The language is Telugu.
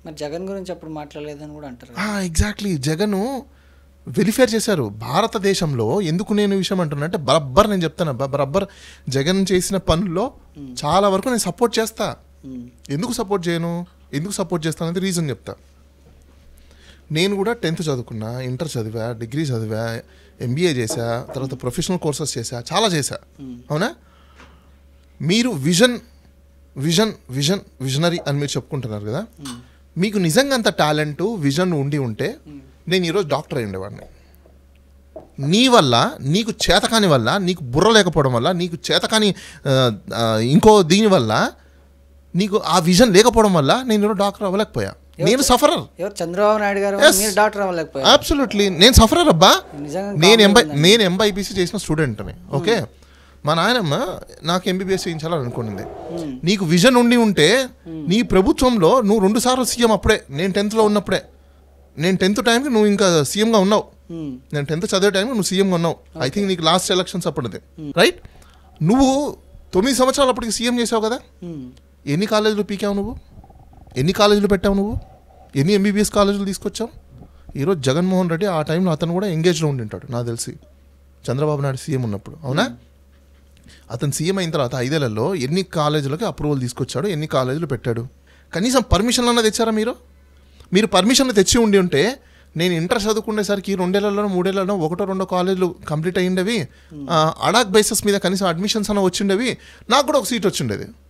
మరి జగన్ గురించి అప్పుడు మాట్లాడలేదని కూడా అంటారు. ఎగ్జాక్ట్లీ, జగను వెలిఫేర్ చేశారు భారతదేశంలో. ఎందుకు నేను ఈ విషయం అంటున్నా అంటే బరబ్బర్ నేను చెప్తాను, బరబ్బర్ జగన్ చేసిన పనుల్లో చాలా వరకు నేను సపోర్ట్ చేస్తా. ఎందుకు సపోర్ట్ చేయను, ఎందుకు సపోర్ట్ చేస్తానంటే రీజన్ చెప్తా. నేను కూడా 10th చదువుకున్నా, ఇంటర్ చదివా, డిగ్రీ చదివా, MBA చేశా, తర్వాత ప్రొఫెషనల్ కోర్సెస్ చేశా, చాలా చేశా, అవునా? మీరు విజనరీ అని మీరు చెప్పుకుంటున్నారు కదా, మీకు నిజంగా అంత టాలెంట్ విజన్ ఉంటే నేను ఈరోజు డాక్టర్ అయి ఉండేవాడిని. నీ వల్ల, నీకు చేతకాని వల్ల, నీకు బుర్ర లేకపోవడం వల్ల, నీకు చేతకాని ఇంకో దీనివల్ల, నీకు ఆ విజన్ లేకపోవడం వల్ల నేను ఈరోజు డాక్టర్ అవ్వలేకపోయా. నేను సఫరర్. చంద్రబాబు నాయుడు గారు డాక్టర్ అవ్వలేకపోయా. అబ్సల్యూట్లీ నేను సఫరర్ అబ్బా. నేను MBBS చేసిన స్టూడెంట్ని. ఓకే, మా నాయనమ్మ నాకు MBBS చేయించాలని అనుకున్నది. నీకు విజన్ ఉంటే నీ ప్రభుత్వంలో నువ్వు 2 సార్లు సీఎం. అప్పుడే నేను 10th ఉన్నప్పుడే, నేను 10th టైంకి నువ్వు ఇంకా సీఎంగా ఉన్నావు. నేను 10th చదివే టైంకి నువ్వు సీఎంగా ఉన్నావు. ఐ థింక్ నీకు లాస్ట్ ఎలక్షన్స్ అప్పుడుది, రైట్? నువ్వు 9 సంవత్సరాలు అప్పటికి సీఎం చేసావు కదా. ఎన్ని కాలేజీలు పీకావు నువ్వు, ఎన్ని కాలేజీలు పెట్టావు నువ్వు, ఎన్ని MBBS కాలేజీలు తీసుకొచ్చావు? ఈరోజు జగన్మోహన్ రెడ్డి ఆ టైంలో అతను కూడా ఎంగేజ్లో ఉండింటాడు నాకు తెలిసి, చంద్రబాబు నాయుడు సీఎం ఉన్నప్పుడు, అవునా? అతను సీఎం అయిన తర్వాత 5 ఏళ్లలో ఎన్ని కాలేజీలకి అప్రూవల్ తీసుకొచ్చాడు, ఎన్ని కాలేజీలు పెట్టాడు? కనీసం పర్మిషన్లు అన్నది తెచ్చారా మీరు? మీరు పర్మిషన్లు తెచ్చి ఉంటే నేను ఇంటర్ చదువుకునేసరికి 2 ఏళ్లలో 3 ఏళ్లలో 1-2 కాలేజీలు కంప్లీట్ అయ్యిండేవి. అడాక్ బేసిస్ మీద కనీసం అడ్మిషన్స్ అన్న వచ్చిండేవి. నాకు కూడా ఒక సీట్ వచ్చిండేది.